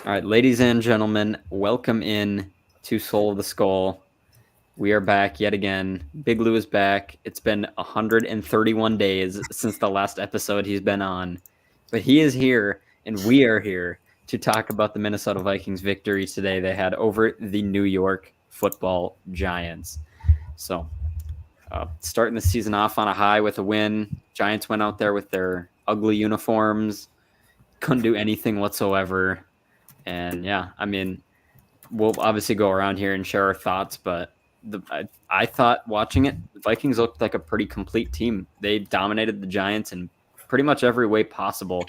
All right, ladies and gentlemen, welcome in to Soul of the Skull. We are back yet again. Big Lou is back. It's been 131 days since the last episode he's been on, but he is here, and we are here to talk about the Minnesota Vikings victory today they had over the New York Football Giants. So, starting the season off on a high with a win. Giants went out there with their ugly uniforms, couldn't do anything whatsoever. And yeah, I mean, we'll obviously go around here and share our thoughts, but I thought watching it, the Vikings looked like a pretty complete team. They dominated the Giants in pretty much every way possible.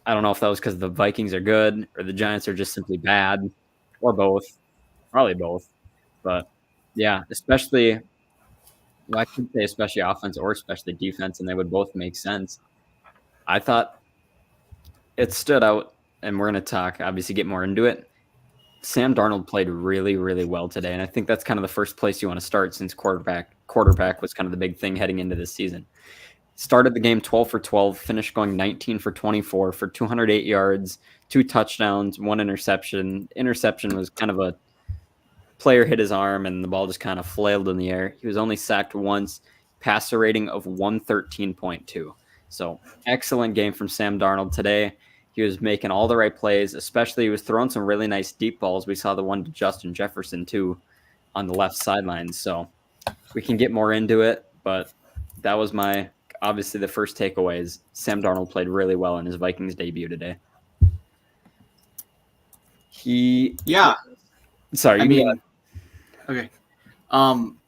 I don't know if that was because the Vikings are good or the Giants are just simply bad or both. Probably both. But yeah, especially, well, I could say especially offense or especially defense, and they would both make sense. I thought it stood out, and we're going to talk, obviously, get more into it. Sam Darnold played really, really well today, and I think that's kind of the first place you want to start since quarterback was kind of the big thing heading into this season. Started the game 12 for 12, finished going 19 for 24 for 208 yards, 2 touchdowns, 1 interception. Interception was kind of a player hit his arm and the ball just kind of flailed in the air. He was only sacked once, passer rating of 113.2. So excellent game from Sam Darnold today. He was making all the right plays, especially he was throwing some really nice deep balls. We saw the one to Justin Jefferson too on the left sideline. So we can get more into it, but that was my obviously the first takeaways. Sam Darnold played really well in his Vikings debut today. Yeah. Sorry, Okay. Um,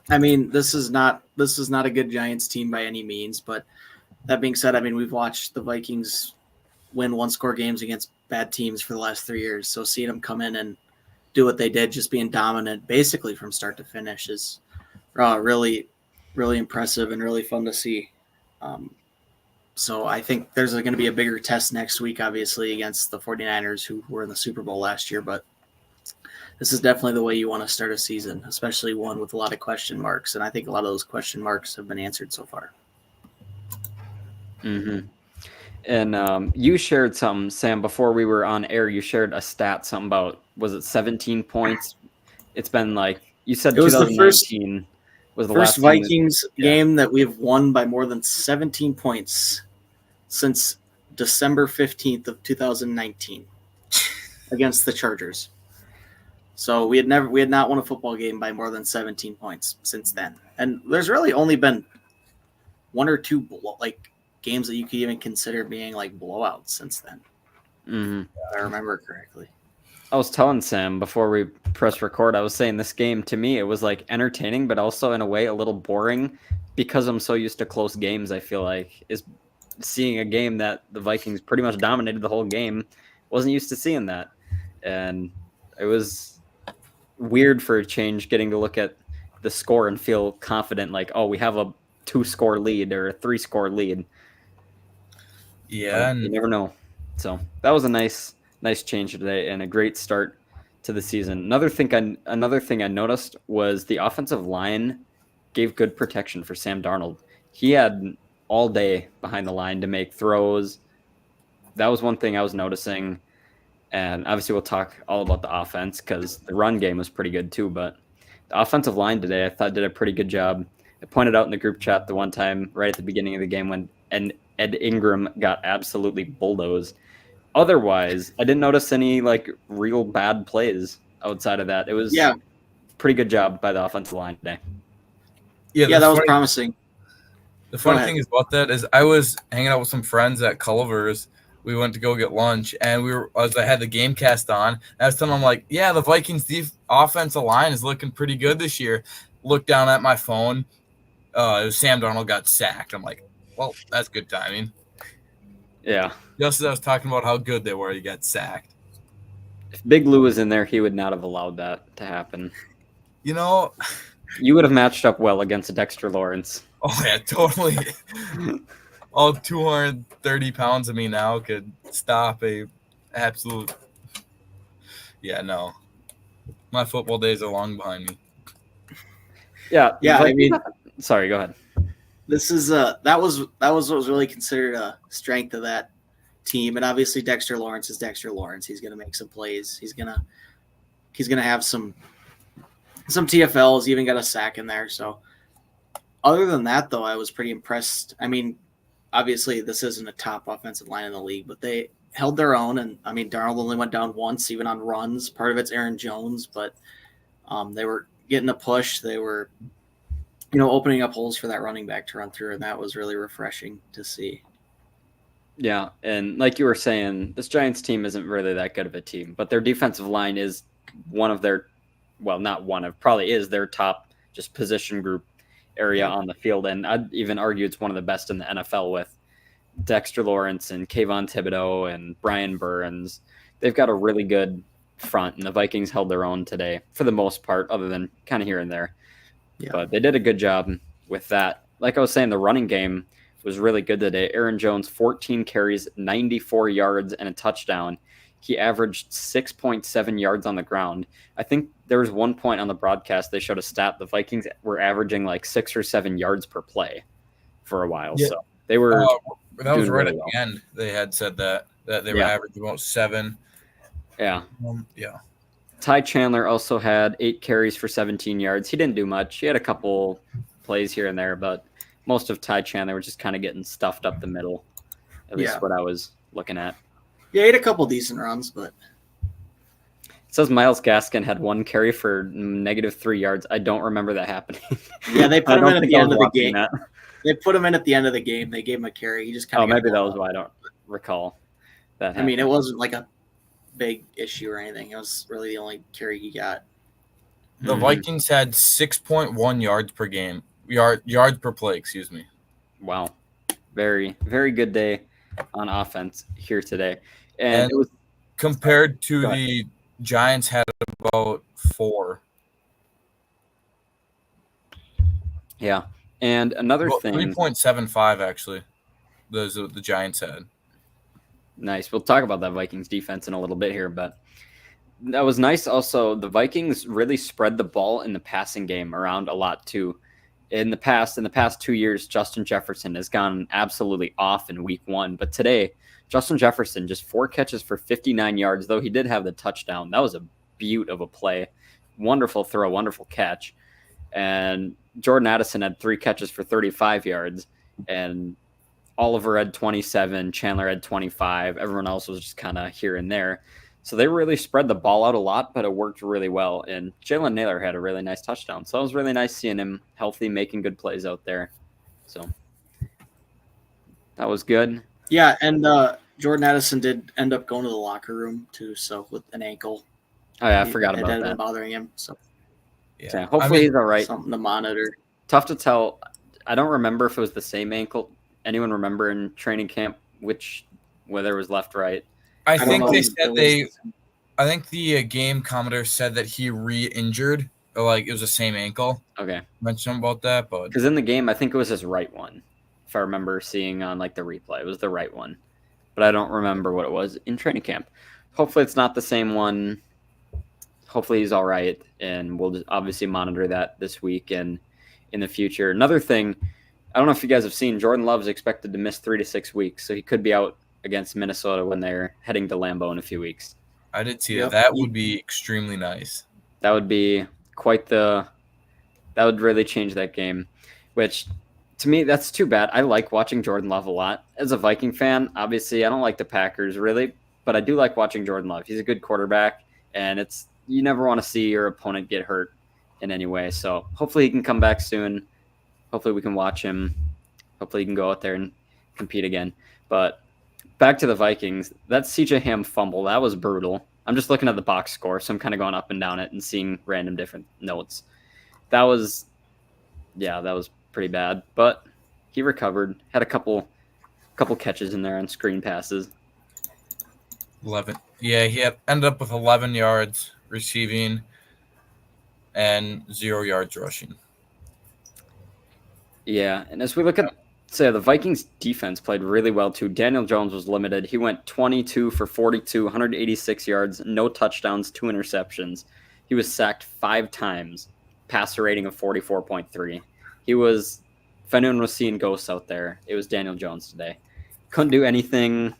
I mean, this is not a good Giants team by any means, but that being said, I mean, we've watched the Vikings win one-score games against bad teams for the last 3 years. So seeing them come in and do what they did, just being dominant basically from start to finish, is really, really impressive and really fun to see. So I think there's going to be a bigger test next week, obviously, against the 49ers, who were in the Super Bowl last year. But this is definitely the way you want to start a season, especially one with a lot of question marks. And I think a lot of those question marks have been answered so far. Mm-hmm. And you shared something, Sam, before we were on air. You shared a stat, something about, was it 17 points? It's been like, you said it was 2019 was the first last Vikings game that we've won by more than 17 points since December 15th of 2019 against the Chargers. So we had not won a football game by more than 17 points since then. And there's really only been one or two games that you could even consider being like blowouts since then. Mm-hmm. If I remember correctly. I was telling Sam before we press record, I was saying this game, to me, it was like entertaining, but also in a way a little boring because I'm so used to close games. I feel like is seeing a game that the Vikings pretty much dominated the whole game. Wasn't used to seeing that. And it was weird for a change getting to look at the score and feel confident like, oh, we have a 2-score lead or a 3-score lead. Yeah, you never know. So that was a nice change today and a great start to the season. Another thing I noticed was the offensive line gave good protection for Sam Darnold. He had all day behind the line to make throws. That was one thing I was noticing. And obviously we'll talk all about the offense because the run game was pretty good too. But the offensive line today I thought did a pretty good job. I pointed out in the group chat the one time right at the beginning of the game when Ed Ingram got absolutely bulldozed. Otherwise, I didn't notice any like real bad plays outside of that. It was pretty good job by the offensive line today. Yeah, that was promising. The funny thing is about that is I was hanging out with some friends at Culver's. We went to go get lunch, and I had the game cast on. And I was telling them, like, yeah, the Vikings offensive line is looking pretty good this year. Looked down at my phone. It was Sam Darnold got sacked. I'm like, well, that's good timing. Yeah. Just as I was talking about how good they were, he got sacked. If Big Lou was in there, he would not have allowed that to happen. You know, you would have matched up well against Dexter Lawrence. Oh, yeah, totally. All 230 pounds of me now could stop a absolute. Yeah, no. My football days are long behind me. Yeah. I mean, sorry, go ahead. This is that was what was really considered a strength of that team, and obviously Dexter Lawrence is Dexter Lawrence. He's going to make some plays. He's going to have some TFLs. Even got a sack in there. So other than that, though, I was pretty impressed. I mean, obviously this isn't a top offensive line in the league, but they held their own. And I mean, Darnold only went down once, even on runs. Part of it's Aaron Jones, but they were getting a push. They were, opening up holes for that running back to run through, and that was really refreshing to see. Yeah, and like you were saying, this Giants team isn't really that good of a team, but their defensive line is one of their, well, not one of, probably is their top just position group area on the field, and I'd even argue it's one of the best in the NFL with Dexter Lawrence and Kayvon Thibodeau and Brian Burns. They've got a really good front, and the Vikings held their own today for the most part, other than kind of here and there. Yeah. But they did a good job with that. Like I was saying, the running game was really good today. Aaron Jones, 14 carries, 94 yards, and a touchdown. He averaged 6.7 yards on the ground. I think there was one point on the broadcast they showed a stat. The Vikings were averaging like 6 or 7 yards per play for a while. Yeah. So they were that was right really at the end. They had said that they were averaging about 7. Yeah. Yeah. Ty Chandler also had 8 carries for 17 yards. He didn't do much. He had a couple plays here and there, but most of Ty Chandler was just kind of getting stuffed up the middle, at least what I was looking at. Yeah, he had a couple decent runs, but it says Myles Gaskin had 1 carry for -3 yards. I don't remember that happening. Yeah, they put him in at the end of the game. They put him in at the end of the game. They gave him a carry. He just kind of maybe that was why I don't recall that happening. I mean, it wasn't like a big issue or anything. It was really the only carry he got. The Vikings had 6.1 yards per game. Yards per play, excuse me. Wow. Very, very good day on offense here today. And it was compared to the Giants had about 4. Yeah. And another thing 3.75 actually. Those the Giants had. Nice. We'll talk about that Vikings defense in a little bit here, but that was nice. Also, the Vikings really spread the ball in the passing game around a lot too. In the past 2 years, Justin Jefferson has gone absolutely off in week 1, but today, Justin Jefferson just 4 catches for 59 yards, though he did have the touchdown. That was a beaut of a play. Wonderful throw, wonderful catch. And Jordan Addison had 3 catches for 35 yards, and Oliver had 27, Chandler had 25. Everyone else was just kind of here and there. So they really spread the ball out a lot, but it worked really well. And Jalen Naylor had a really nice touchdown. So it was really nice seeing him healthy, making good plays out there. So that was good. Yeah, and Jordan Addison did end up going to the locker room too, so with an ankle. Oh, yeah, I forgot about that. It had been bothering him. So yeah, hopefully he's all right. Something to monitor. Tough to tell. I don't remember if it was the same ankle. Anyone remember in training camp whether it was left, right? I think they said I think the game commentator said that he re-injured, or like it was the same ankle. Okay. Mention about that, but because in the game, I think it was his right one. If I remember seeing on like the replay, it was the right one, but I don't remember what it was in training camp. Hopefully, it's not the same one. Hopefully, he's all right, and we'll just obviously monitor that this week and in the future. Another thing, I don't know if you guys have seen, Jordan Love is expected to miss 3 to 6 weeks, so he could be out against Minnesota when they're heading to Lambeau in a few weeks. I did see that. That would be extremely nice. That would be that would really change that game, which to me, that's too bad. I like watching Jordan Love a lot. As a Viking fan, obviously, I don't like the Packers really, but I do like watching Jordan Love. He's a good quarterback, and you never want to see your opponent get hurt in any way. So hopefully he can come back soon. Hopefully we can watch him. Hopefully he can go out there and compete again. But back to the Vikings, that CJ Ham fumble, that was brutal. I'm just looking at the box score, so I'm kind of going up and down it and seeing random different notes. That was pretty bad, but he recovered, had a couple catches in there on screen passes. 11. Yeah, he ended up with 11 yards receiving and 0 yards rushing. Yeah, and as we look at the Vikings defense played really well too. Daniel Jones was limited. He went 22 for 42, 186 yards, no touchdowns, 2 interceptions. He was sacked 5 times, passer rating of 44.3. He was, if anyone was seeing ghosts out there, it was Daniel Jones today. Couldn't do anything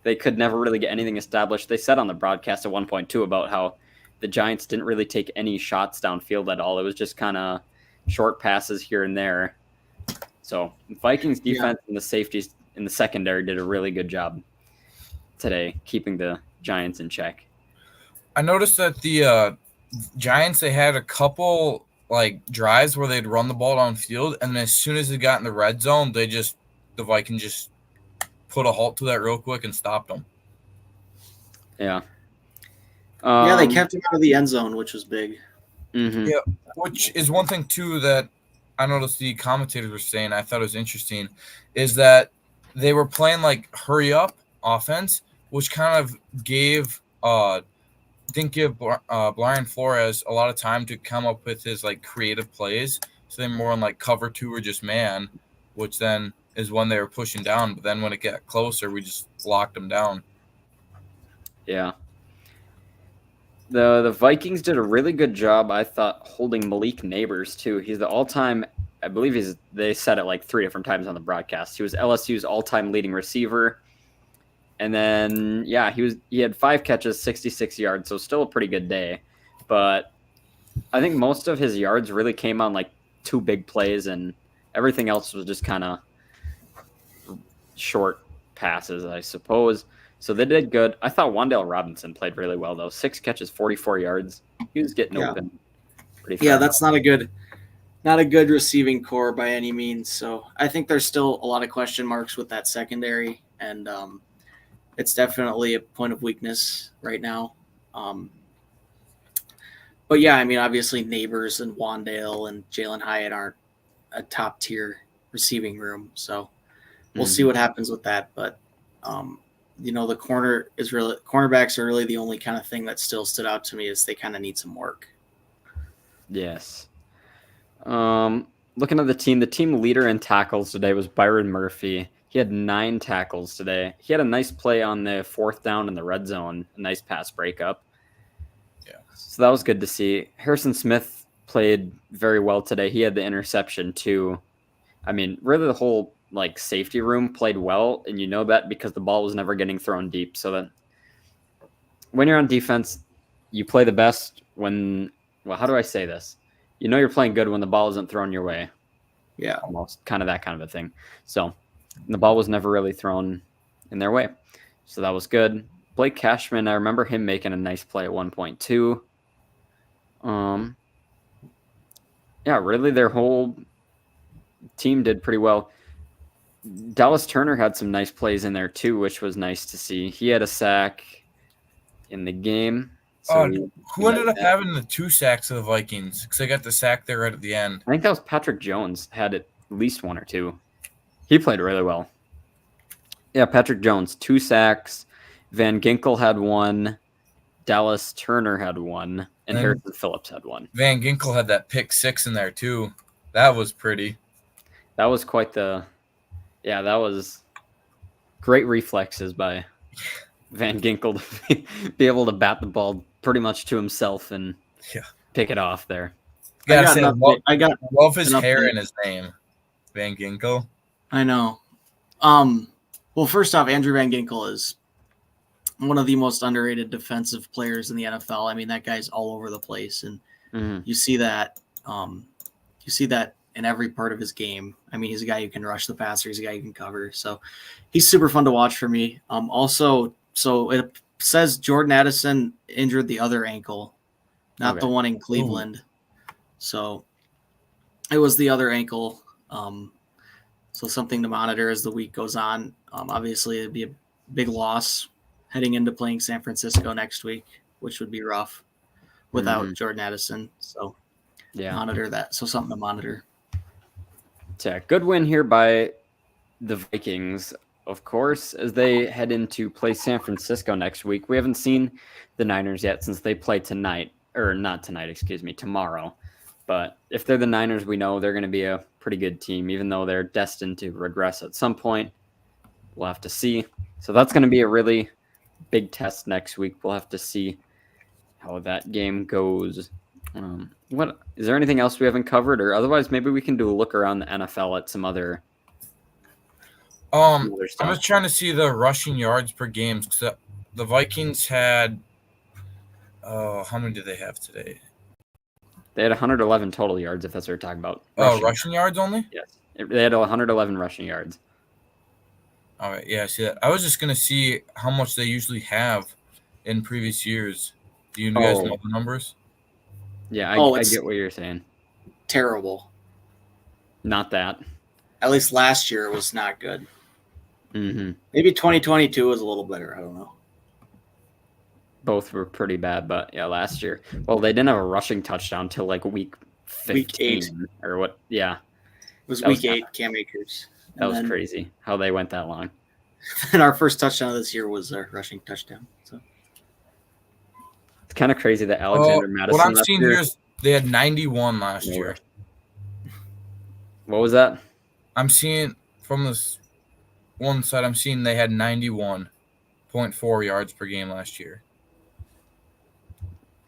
they could never really get anything established. They said on the broadcast at one point too about how the Giants didn't really take any shots downfield at all. It was just kind of short passes here and there. So Vikings defense and the safeties in the secondary did a really good job today, keeping the Giants in check. I noticed that the Giants, they had a couple like drives where they'd run the ball downfield, and then as soon as they got in the red zone, the Vikings just put a halt to that real quick and stopped them. Yeah. They kept him out of the end zone, which was big. Mm-hmm. Yeah, which is one thing too that I noticed the commentators were saying. I thought it was interesting, is that they were playing like hurry up offense, which kind of didn't give Brian Flores a lot of time to come up with his like creative plays. So they're more on like cover 2 or just man, which then is when they were pushing down. But then when it got closer, we just locked them down. Yeah. The Vikings did a really good job, I thought, holding Malik Neighbors too. He's the all-time, I believe they said it like 3 different times on the broadcast. He was LSU's all-time leading receiver. And then he had 5 catches, 66 yards, so still a pretty good day. But I think most of his yards really came on like 2 big plays, and everything else was just kind of short passes, I suppose. So they did good. I thought Wan'Dale Robinson played really well, though. 6 catches, 44 yards. He was getting open pretty fast. Yeah, that's not a good receiving core by any means. So I think there's still a lot of question marks with that secondary, and it's definitely a point of weakness right now. But yeah, I mean, obviously Neighbors and Wan'Dale and Jalen Hyatt aren't a top tier receiving room. So we'll see what happens with that. But the cornerbacks are really the only kind of thing that still stood out to me is they kind of need some work. Yes. Looking at the team leader in tackles today was Byron Murphy. He had 9 tackles today. He had a nice play on the 4th down in the red zone, a nice pass breakup. Yeah. So that was good to see. Harrison Smith played very well today. He had the interception too. I mean, really the whole like safety room played well, and you know that because the ball was never getting thrown deep. So that when you're on defense, you play the best when, well, how do I say this? You know you're playing good when the ball isn't thrown your way. Yeah. Almost kind of that kind of a thing. So the ball was never really thrown in their way. So that was good. Blake Cashman, I remember him making a nice play at 1.2. Really their whole team did pretty well. Dallas Turner had some nice plays in there too, which was nice to see. He had a sack in the game. So who ended up having the 2 sacks of the Vikings? Because they got the sack there right at the end. I think that was Patrick Jones, had at least 1 or 2. He played really well. Yeah, Patrick Jones, 2 sacks. Van Ginkel had 1. Dallas Turner had 1. And Harrison Phillips had 1. Van Ginkel had that pick 6 in there too. That was pretty. That was quite the... Yeah, that was great reflexes by Van Ginkel to be able to bat the ball pretty much to himself and pick it off there. I love his hair in his name, Van Ginkel. I know. Well, first off, Andrew Van Ginkel is one of the most underrated defensive players in the NFL. I mean, that guy's all over the place, and you see that. You see that in every part of his game. I mean, he's a guy who can rush the passer. He's a guy who can cover. So he's super fun to watch for me. Also, so it says Jordan Addison injured the other ankle, not the one in Cleveland. Ooh. So it was the other ankle. So something to monitor as the week goes on. Obviously, it'd be a big loss heading into playing San Francisco next week, which would be rough without Jordan Addison. So monitor that. So something to monitor. Yeah, good win here by the Vikings, of course, as they head into play San Francisco next week. We haven't seen the Niners yet since they play tonight, or not tonight, excuse me, tomorrow. But if they're the Niners, we know they're going to be a pretty good team, even though they're destined to regress at some point. We'll have to see. So that's going to be a really big test next week. We'll have to see how that game goes. What is there anything else we haven't covered, or otherwise maybe we can do a look around the NFL at some other I'm other stuff. just trying to see the rushing yards per game. Cause the Vikings had, how many did they have today? They had 111 total yards, if that's what we're talking about. Rushing yards only? Yes. They had 111 rushing yards. All right, yeah, I see that. I was just going to see how much they usually have in previous years. Do you guys know the numbers? Yeah, I get what you're saying. Terrible. Not that. At least last year it was not good. Mm-hmm. Maybe 2022 was a little better. I don't know. Both were pretty bad, but yeah, last year. Well, they didn't have a rushing touchdown till like week 15 Week 8. or what? Yeah. It was week 8, Cam Akers. That was crazy how they went that long. And our first touchdown this year was our rushing touchdown. So it's kind of crazy that Alexander Madison. What I'm seeing here is they had 91 last year. What was that? I'm seeing from this one side, I'm seeing they had 91.4 yards per game last year.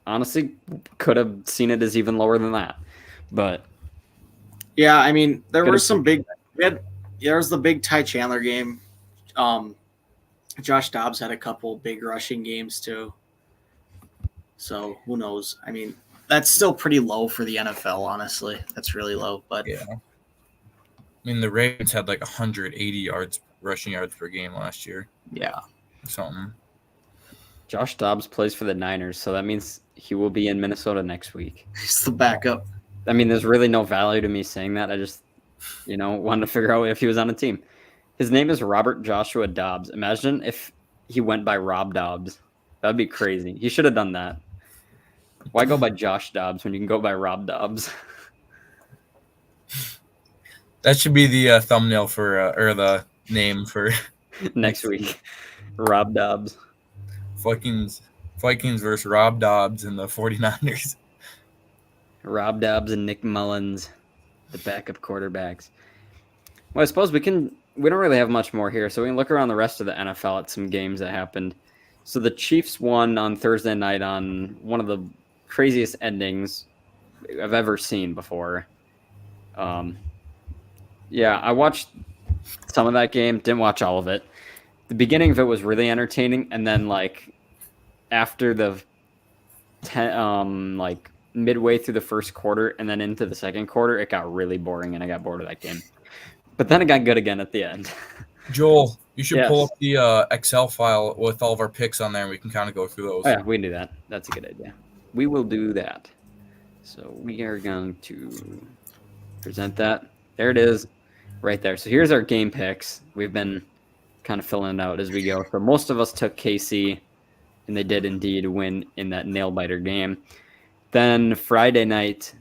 Honestly, could have seen it as even lower than that. But yeah, I mean, there were some big. There was the big Ty Chandler game. Josh Dobbs had a couple big rushing games too. So who knows? I mean, that's still pretty low for the NFL. Honestly, that's really low. But yeah, I mean, the Ravens had like 180 rushing yards per game last year. Yeah, something. Josh Dobbs plays for the Niners, so that means he will be in Minnesota next week. He's the backup. I mean, there's really no value to me saying that. I just, wanted to figure out if he was on a team. His name is Robert Joshua Dobbs. Imagine if he went by Rob Dobbs. That'd be crazy. He should have done that. Why go by Josh Dobbs when you can go by Rob Dobbs? That should be the thumbnail for, or the name for next week. Rob Dobbs. Vikings versus Rob Dobbs and the 49ers. Rob Dobbs and Nick Mullins, the backup quarterbacks. Well, I suppose we don't really have much more here, so we can look around the rest of the NFL at some games that happened. So the Chiefs won on Thursday night on one of the craziest endings I've ever seen before. Yeah, I watched some of that game, didn't watch all of it. The beginning of it was really entertaining, and then after the midway through the first quarter and then into the second quarter, it got really boring, and I got bored of that game. But then it got good again at the end. Joel, you should pull up the Excel file with all of our picks on there, and we can kind of go through those. Oh, yeah, we can do that. That's a good idea. We will do that. So we are going to present that. There it is, right there. So here's our game picks. We've been kind of filling it out as we go. So most of us took KC, and they did indeed win in that nail-biter game. Then Friday night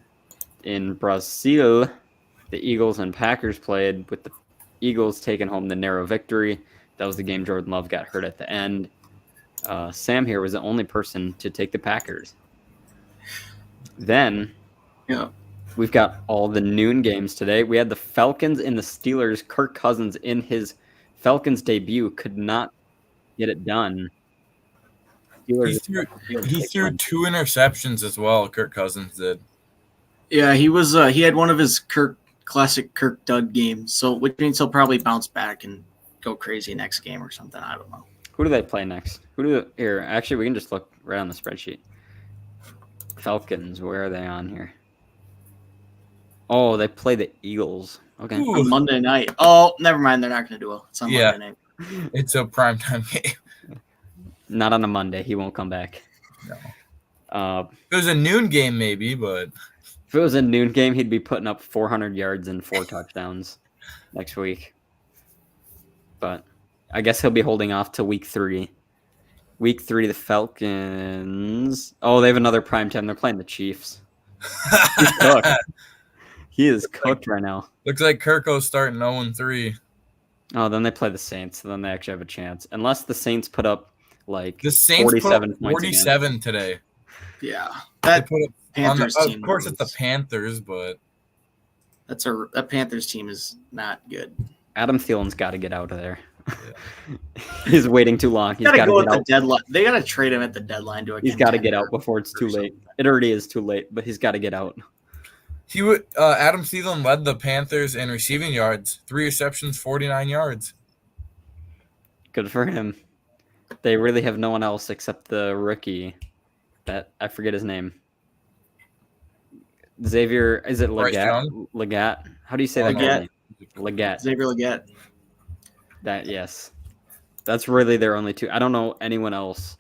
in Brazil, the Eagles and Packers played, with the Eagles taking home the narrow victory. That was the game Jordan Love got hurt at the end. Sam here was the only person to take the Packers. Then we've got all the noon games today. We had the Falcons and the Steelers. Kirk Cousins in his Falcons debut could not get it done. He threw 2 interceptions as well, Kirk Cousins did. Yeah, he had one of his classic Kirk dud games, so which means he'll probably bounce back and go crazy next game or something. I don't know. Who do they play next? Here, actually, we can just look right on the spreadsheet. Falcons, where are they on here? Oh, they play the Eagles. Okay. On Monday night. Oh, never mind. They're not going to do well. It's on Monday night. It's a primetime game. Not on a Monday. He won't come back. No. If it was a noon game, maybe, but if it was a noon game, he'd be putting up 400 yards and 4 touchdowns next week. But I guess he'll be holding off till week 3. Week 3, the Falcons. Oh, they have another primetime. They're playing the Chiefs. He's cooked. He is cooked right now. Looks like Kirko's starting 0-3. Oh, then they play the Saints. So then they actually have a chance. Unless the Saints put up the Saints 47 put up 47 today. Yeah. That Panthers team. Of course, it's the Panthers, but that Panthers team is not good. Adam Thielen's got to get out of there. Yeah. He's waiting too long. He's got to go at the deadline. They got to trade him at the deadline to a He's got to get out before it's too late. It already is too late, but he's got to get out. Adam Thielen led the Panthers in receiving yards. 3 receptions, 49 yards. Good for him. They really have no one else except the rookie. That I forget his name. Xavier, is it Bryce Leggett? Young? Leggett. How do you say that guy's Leggett. name? Leggett. Xavier Leggett. That yes. That's really their only two. I don't know anyone else.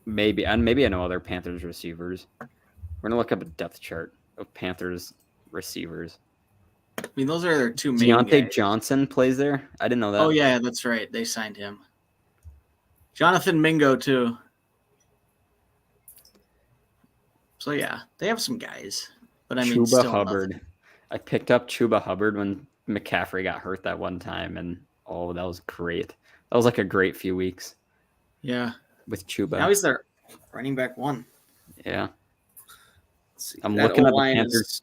Maybe I know other Panthers receivers. We're gonna look up a depth chart of Panthers receivers. I mean, those are their two main Deontay guys. Johnson plays there. I didn't know that. Oh yeah, that's right. They signed him. Jonathan Mingo too. So yeah, they have some guys, but I mean, Chuba still Hubbard. nothing. I picked up Chuba Hubbard when McCaffrey got hurt that one time, and oh, that was great. That was like a great few weeks Yeah. with Chuba. Now he's their running back one. Yeah. Let's see. I'm That looking at the O-line Panthers. is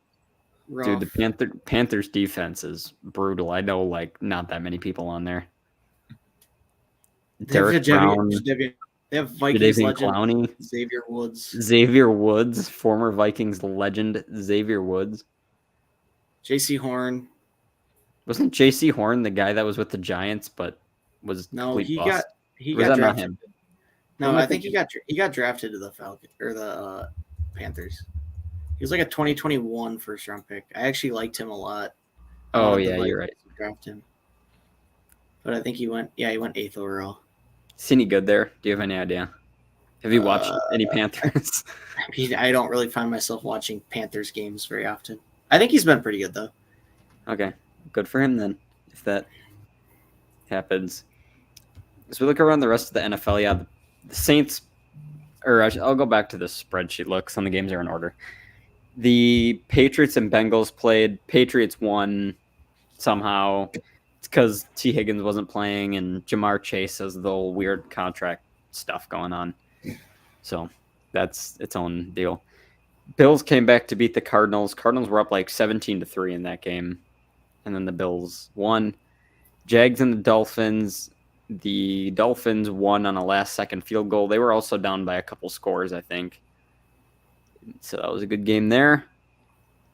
rough. Dude, the Panthers defense is brutal. I know like not that many people on there. Derek Brown, They have Vikings Jadeveon legend Clowney, Xavier Woods, former Vikings legend Xavier Woods. J.C. Horn. Wasn't J.C. Horn the guy that was with the Giants, but was No, complete he bust? got Not drafted. him? No, Who am I I think he got drafted to the Panthers. He was like a 2021 first round pick. I actually liked him a lot. Oh yeah, you're right. Draft him, but I think he went 8th overall. Is he any good there? Do you have any idea? Have you watched any Panthers? I don't really find myself watching Panthers games very often. I think he's been pretty good though. Okay, good for him then. If that happens, as we look around the rest of the NFL, yeah, the Saints. Or I'll go back to the spreadsheet. Look, some of the games are in order. The Patriots and Bengals played. Patriots won somehow. It's because T. Higgins wasn't playing and Jamar Chase has the whole weird contract stuff going on. So that's its own deal. Bills came back to beat the Cardinals. Cardinals were up like 17-3 in that game. And then the Bills won. Jags and the Dolphins. The Dolphins won on a last-second field goal. They were also down by a couple scores, I think. So that was a good game there.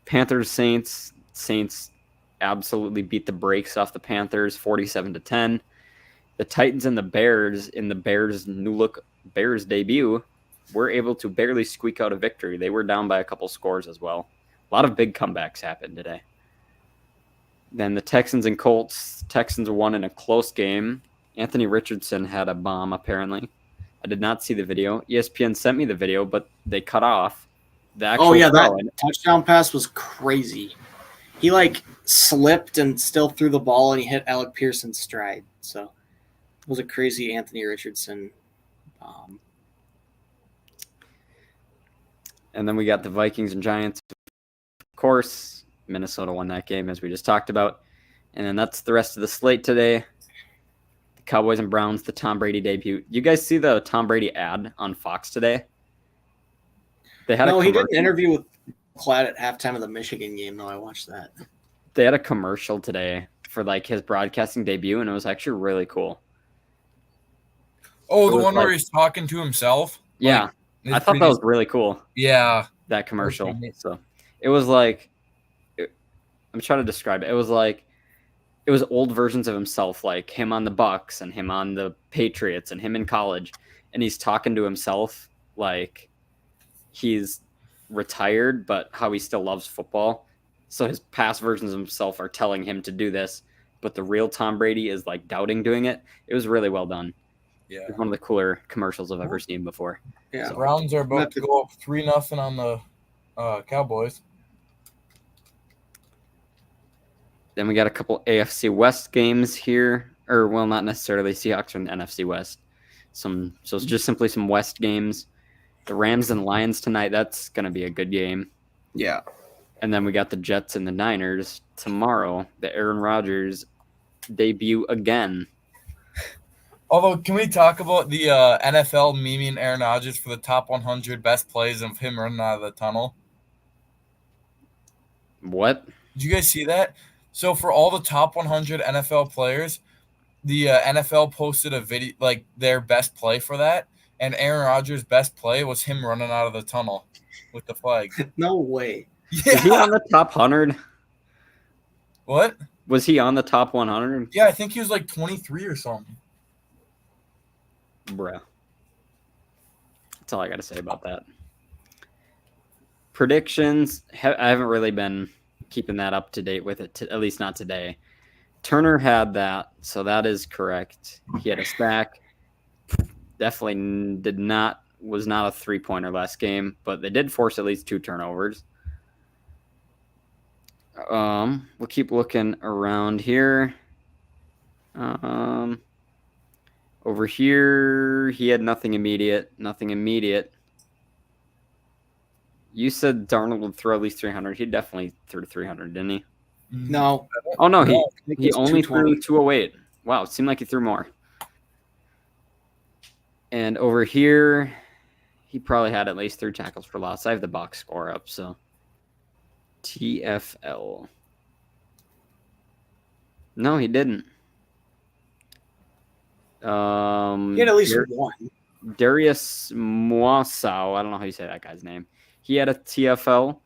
Panthers, Saints. Saints absolutely beat the brakes off the Panthers, 47-10. The Titans and the Bears, in the Bears' new-look Bears debut, were able to barely squeak out a victory. They were down by a couple scores as well. A lot of big comebacks happened today. Then the Texans and Colts. Texans won in a close game. Anthony Richardson had a bomb, apparently. I did not see the video. ESPN sent me the video, but they cut off the actual that touchdown pass was crazy. He like slipped and still threw the ball, and he hit Alec Pearson's stride. So it was a crazy Anthony Richardson bomb. And then we got the Vikings and Giants. Of course, Minnesota won that game, as we just talked about. And then that's the rest of the slate today. The Cowboys and Browns, the Tom Brady debut. You guys see the Tom Brady ad on Fox today? They had he did an interview with Klatt at halftime of the Michigan game, though. I watched that. They had a commercial today for like his broadcasting debut, and it was actually really cool. Oh, the one where he's talking to himself? Yeah. I thought that was really cool. Yeah. That commercial. So it was like, I'm trying to describe it. It was like, it was old versions of himself, like him on the Bucks and him on the Patriots and him in college. And he's talking to himself like he's retired, but how he still loves football. So his past versions of himself are telling him to do this, but the real Tom Brady is like doubting doing it. It was really well done. Yeah. It's one of the cooler commercials I've ever seen before. Yeah. The Browns are about to go up 3-0 on the Cowboys. Then we got a couple AFC West games here. Or, well, not necessarily. Seahawks are in the NFC West. So it's just simply some West games. The Rams and Lions tonight, that's going to be a good game. Yeah. And then we got the Jets and the Niners tomorrow. The Aaron Rodgers debut again. Although, can we talk about the NFL memeing Aaron Rodgers for the top 100 best plays of him running out of the tunnel? What? Did you guys see that? So for all the top 100 NFL players, the NFL posted a video, like their best play for that, and Aaron Rodgers' best play was him running out of the tunnel with the flag. No way. Yeah. Was he on the top 100? What? Was he on the top 100? Yeah, I think he was like 23 or something. Bruh. That's all I got to say about that. Predictions. I haven't really been keeping that up to date with it, at least not today. Turner had that, so that is correct. He had a sack. Definitely was not a 3-pointer last game, but they did force at least 2 turnovers. We'll keep looking around here. Over here, he had nothing immediate. You said Darnold would throw at least 300. He definitely threw 300, didn't he? No. Oh, no, he only threw 208. Wow, it seemed like he threw more. And over here, he probably had at least 3 tackles for loss. I have the box score up, so. TFL. No, he didn't. He had at least one. Darius Moisau. I don't know how you say that guy's name. He had a TFL.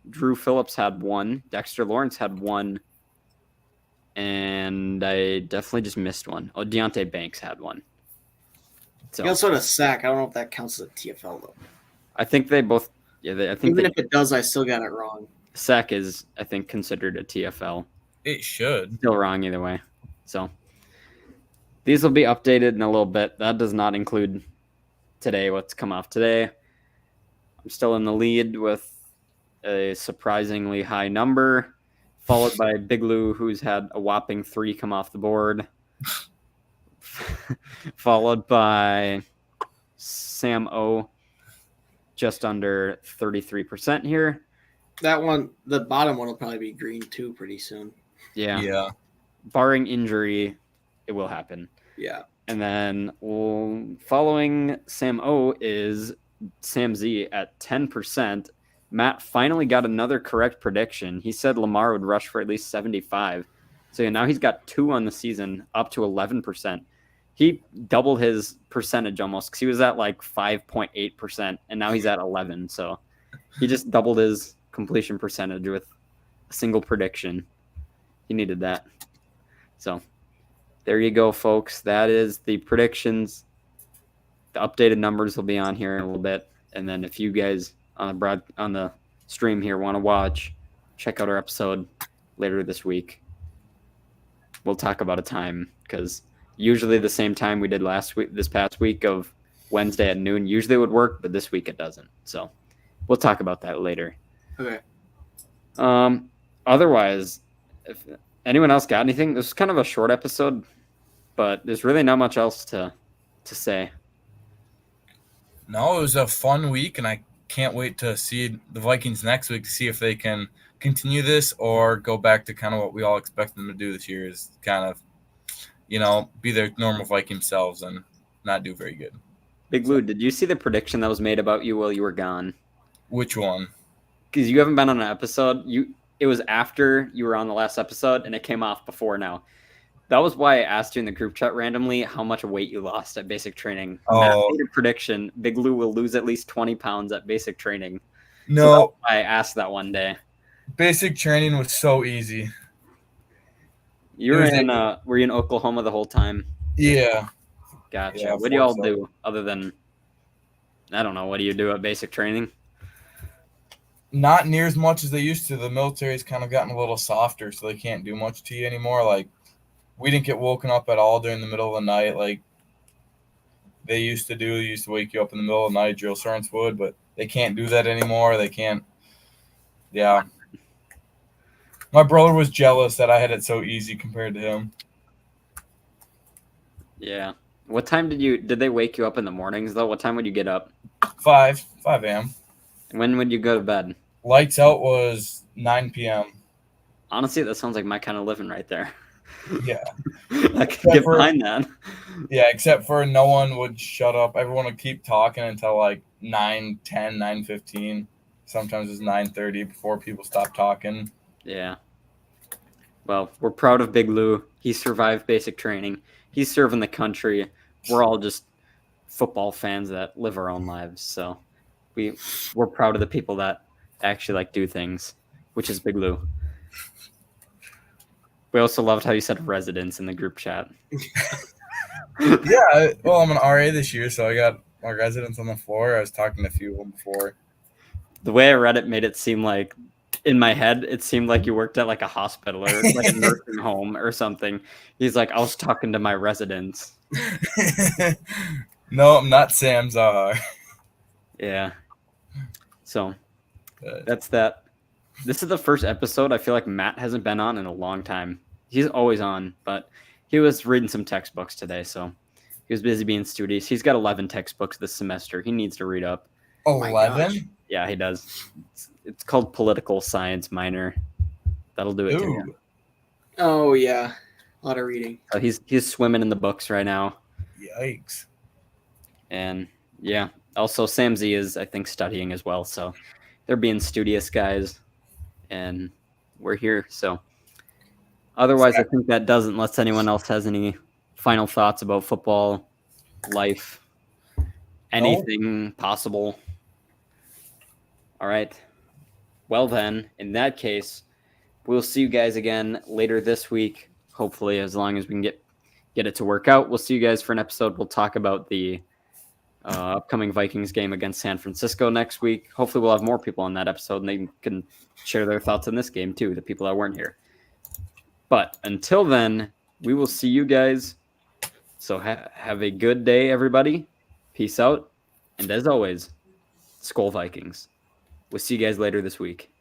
Drew Phillips had 1. Dexter Lawrence had 1. And I definitely just missed one. Oh, Deontay Banks had 1. So, he also had a sack. I don't know if that counts as a TFL, though. I think they both. Yeah, I think even if it does, I still got it wrong. Sack is, I think, considered a TFL. It should. Still wrong either way. So these will be updated in a little bit. That does not include today, what's come off today. I'm still in the lead with a surprisingly high number, followed by Big Lou, who's had a whopping 3 come off the board, followed by Sam O, just under 33% here. That one, the bottom one will probably be green too pretty soon. Yeah. Barring injury, it will happen. Yeah. And then following Sam O is Sam Z at 10%. Matt finally got another correct prediction. He said Lamar would rush for at least 75. So now he's got 2 on the season, up to 11%. He doubled his percentage almost because he was at like 5.8%, and now he's at 11. So he just doubled his completion percentage with a single prediction. He needed that. So there you go, folks. That is the predictions. The updated numbers will be on here in a little bit. And then if you guys on the stream here want to watch, check out our episode later this week. We'll talk about a time because usually the same time we did this past week of Wednesday at noon usually would work, but this week it doesn't. So we'll talk about that later. Okay. Otherwise, if anyone else got anything, this is kind of a short episode, but there's really not much else to say. No, it was a fun week, and I can't wait to see the Vikings next week to see if they can continue this or go back to kind of what we all expect them to do this year, is kind of, be their normal Viking selves and not do very good. Big Lou, did you see the prediction that was made about you while you were gone? Which one? Because you haven't been on an episode. It was after you were on the last episode, and it came off before now. That was why I asked you in the group chat randomly how much weight you lost at basic training. Oh. Matt made a prediction. Big Lou will lose at least 20 pounds at basic training. No. So that's why I asked that one day. Basic training was so easy. Were you in Oklahoma the whole time? Yeah. Gotcha. Yeah, what do y'all do other than, I don't know, what do you do at basic training? Not near as much as they used to. The military's kind of gotten a little softer, so they can't do much to you anymore. Like, we didn't get woken up at all during the middle of the night like they used to do. They used to wake you up in the middle of the night, drill sergeants would, but they can't do that anymore. They can't. Yeah. My brother was jealous that I had it so easy compared to him. Yeah. What time did they wake you up in the mornings, though? What time would you get up? 5 a.m. When would you go to bed? Lights out was 9 p.m. Honestly, that sounds like my kind of living right there. Yeah. I could get behind that. Yeah, except for no one would shut up. Everyone would keep talking until like 9:10, 9:15. Sometimes it's 9:30 before people stop talking. Yeah. Well, we're proud of Big Lou. He survived basic training. He's serving the country. We're all just football fans that live our own lives. So we're proud of the people that actually do things, which is Big Lou. We also loved how you said residents in the group chat. Yeah, well, I'm an RA this year, so I got my residents on the floor. I was talking to a few of them before. The way I read it made it seem like, in my head, it seemed like you worked at like a hospital or like a nursing home or something. He's like, I was talking to my residents. No, I'm not Sam Zahar. Yeah. So that's that. This is the first episode I feel like Matt hasn't been on in a long time. He's always on, but he was reading some textbooks today, so he was busy being studious. He's got 11 textbooks this semester. He needs to read up. Oh my gosh. 11? Yeah, he does. It's called political science minor. That'll do it to you. Ooh, Oh yeah, a lot of reading. So he's swimming in the books right now. yikes. And yeah, also Sam Z is, I think, studying as well. So they're being studious guys, and we're here. So otherwise, I think that does, unless anyone else has any final thoughts about football, life, anything possible. All right. Well then, in that case, we'll see you guys again later this week. Hopefully, as long as we can get it to work out. We'll see you guys for an episode. We'll talk about the upcoming Vikings game against San Francisco next week. Hopefully, we'll have more people on that episode, and they can share their thoughts on this game too, the people that weren't here. But until then, we will see you guys. So have a good day, everybody. Peace out. And as always, SKOL Vikings. We'll see you guys later this week.